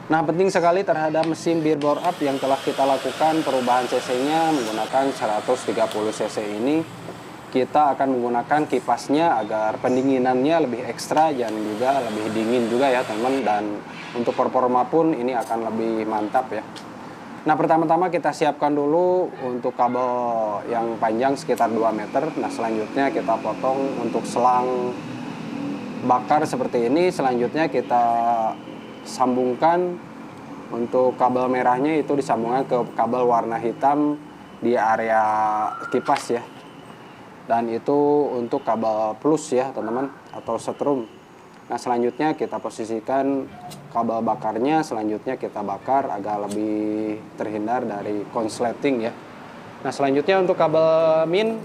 Nah, penting sekali terhadap mesin bir bore up yang telah kita lakukan perubahan cc-nya menggunakan 130 cc ini, kita akan menggunakan kipasnya agar pendinginannya lebih ekstra dan juga lebih dingin juga ya teman, dan untuk performa pun ini akan lebih mantap ya. Nah, pertama-tama kita siapkan dulu untuk kabel yang panjang sekitar 2 meter. Nah, selanjutnya kita potong untuk selang bakar seperti ini. Selanjutnya kita sambungkan untuk kabel merahnya, itu disambungkan ke kabel warna hitam di area kipas ya. Dan itu untuk kabel plus ya teman-teman, atau setrum. Nah, selanjutnya kita posisikan kabel bakarnya, selanjutnya kita bakar agar lebih terhindar dari konsleting ya. Nah, selanjutnya untuk kabel min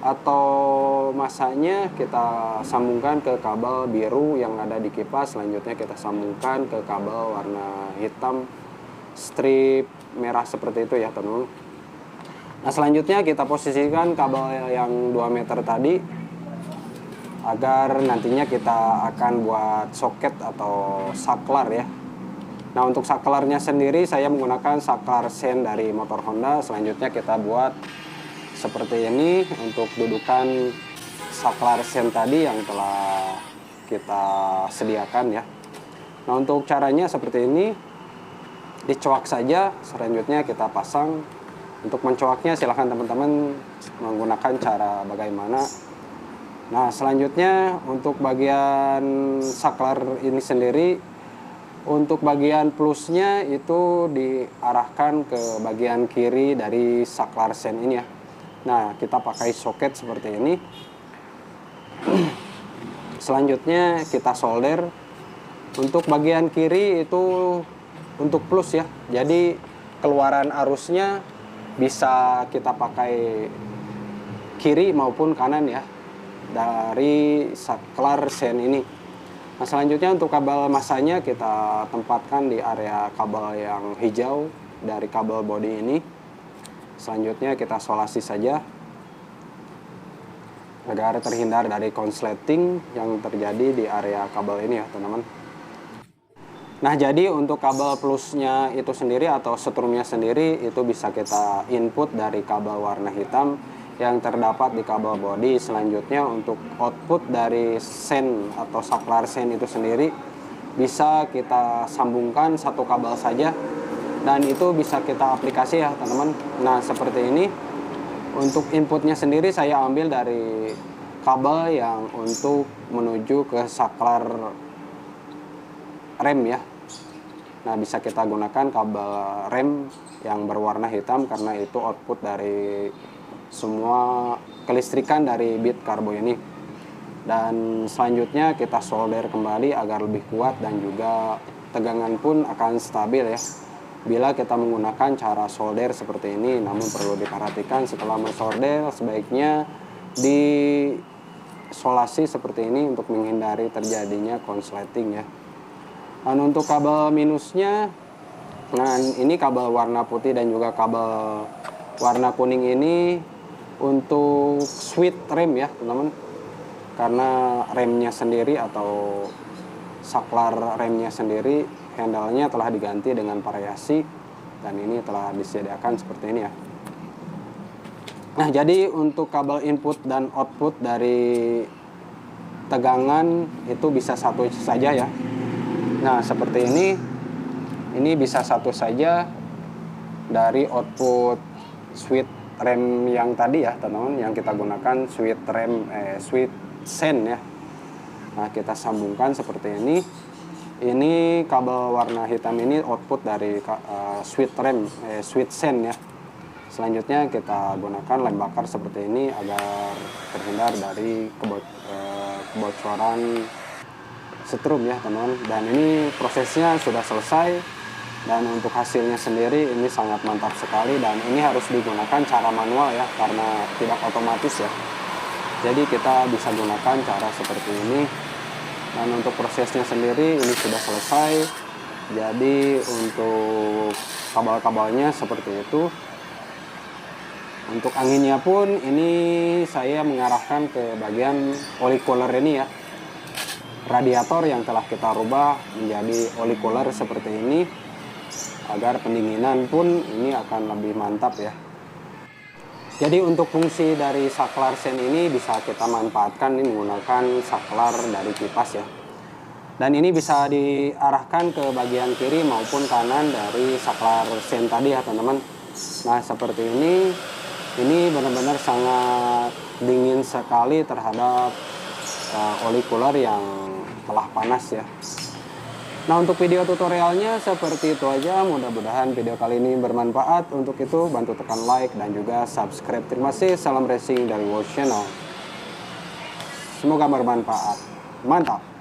atau masanya kita sambungkan ke kabel biru yang ada di kipas. Selanjutnya kita sambungkan ke kabel warna hitam strip merah seperti itu ya teman-teman. Nah, selanjutnya kita posisikan kabel yang 2 meter tadi agar nantinya kita akan buat soket atau saklar ya. Nah, untuk saklarnya sendiri saya menggunakan saklar sen dari motor Honda. Selanjutnya kita buat seperti ini untuk dudukan saklar sen tadi yang telah kita sediakan ya. Nah, untuk caranya seperti ini, dicoak saja, selanjutnya kita pasang. Untuk mencoaknya silahkan teman-teman menggunakan cara bagaimana. Nah, selanjutnya untuk bagian saklar ini sendiri, untuk bagian plusnya itu diarahkan ke bagian kiri dari saklar sen ini ya. Nah, kita pakai soket seperti ini. Selanjutnya kita solder. Untuk bagian kiri itu untuk plus ya. Jadi keluaran arusnya bisa kita pakai kiri maupun kanan ya dari saklar sen ini. Nah, selanjutnya untuk kabel masanya kita tempatkan di area kabel yang hijau dari kabel bodi ini. Selanjutnya kita solasi saja agar terhindar dari konsleting yang terjadi di area kabel ini ya teman-teman. Nah, jadi untuk kabel plusnya itu sendiri atau setrumnya sendiri itu bisa kita input dari kabel warna hitam yang terdapat di kabel bodi. Selanjutnya untuk output dari sen atau saklar sen itu sendiri bisa kita sambungkan satu kabel saja, dan itu bisa kita aplikasi ya teman-teman. Nah, seperti ini. Untuk inputnya sendiri saya ambil dari kabel yang untuk menuju ke saklar rem ya. Nah, bisa kita gunakan kabel rem yang berwarna hitam karena itu output dari semua kelistrikan dari bit karbo ini. Dan selanjutnya kita solder kembali agar lebih kuat dan juga tegangan pun akan stabil ya bila kita menggunakan cara solder seperti ini. Namun perlu diperhatikan setelah mensolder sebaiknya disolasi seperti ini untuk menghindari terjadinya konsleting ya. Dan untuk kabel minusnya, nah ini kabel warna putih dan juga kabel warna kuning ini untuk switch rem ya teman-teman. Karena remnya sendiri atau saklar remnya sendiri, handle-nya telah diganti dengan variasi dan ini telah disediakan seperti ini ya. Nah, jadi untuk kabel input dan output dari tegangan itu bisa satu saja ya. Nah, seperti ini bisa satu saja dari output switch rem yang tadi ya teman-teman, yang kita gunakan switch rem switch sen ya. Nah, kita sambungkan seperti ini. Ini kabel warna hitam ini output dari switch rem switch sen ya. Selanjutnya kita gunakan lem bakar seperti ini agar terhindar dari kebocoran setrum ya teman-teman. Dan ini prosesnya sudah selesai, dan untuk hasilnya sendiri ini sangat mantap sekali, dan ini harus digunakan cara manual ya karena tidak otomatis ya. Jadi kita bisa gunakan cara seperti ini. Dan untuk prosesnya sendiri ini sudah selesai. Jadi untuk kabel-kabelnya seperti itu. Untuk anginnya pun ini saya mengarahkan ke bagian oli cooler ini ya. radiator yang telah kita rubah menjadi oli cooler seperti ini, agar pendinginan pun ini akan lebih mantap ya. Jadi untuk fungsi dari saklar sen ini bisa kita manfaatkan ini menggunakan saklar dari kipas ya. Dan ini bisa diarahkan ke bagian kiri maupun kanan dari saklar sen tadi ya teman-teman. Nah seperti ini benar-benar sangat dingin sekali terhadap oli cooler yang telah panas ya. Nah untuk video tutorialnya seperti itu aja, mudah-mudahan video kali ini bermanfaat. Untuk itu bantu tekan like dan juga subscribe. Terima kasih, salam racing dari World Channel. Semoga bermanfaat. Mantap.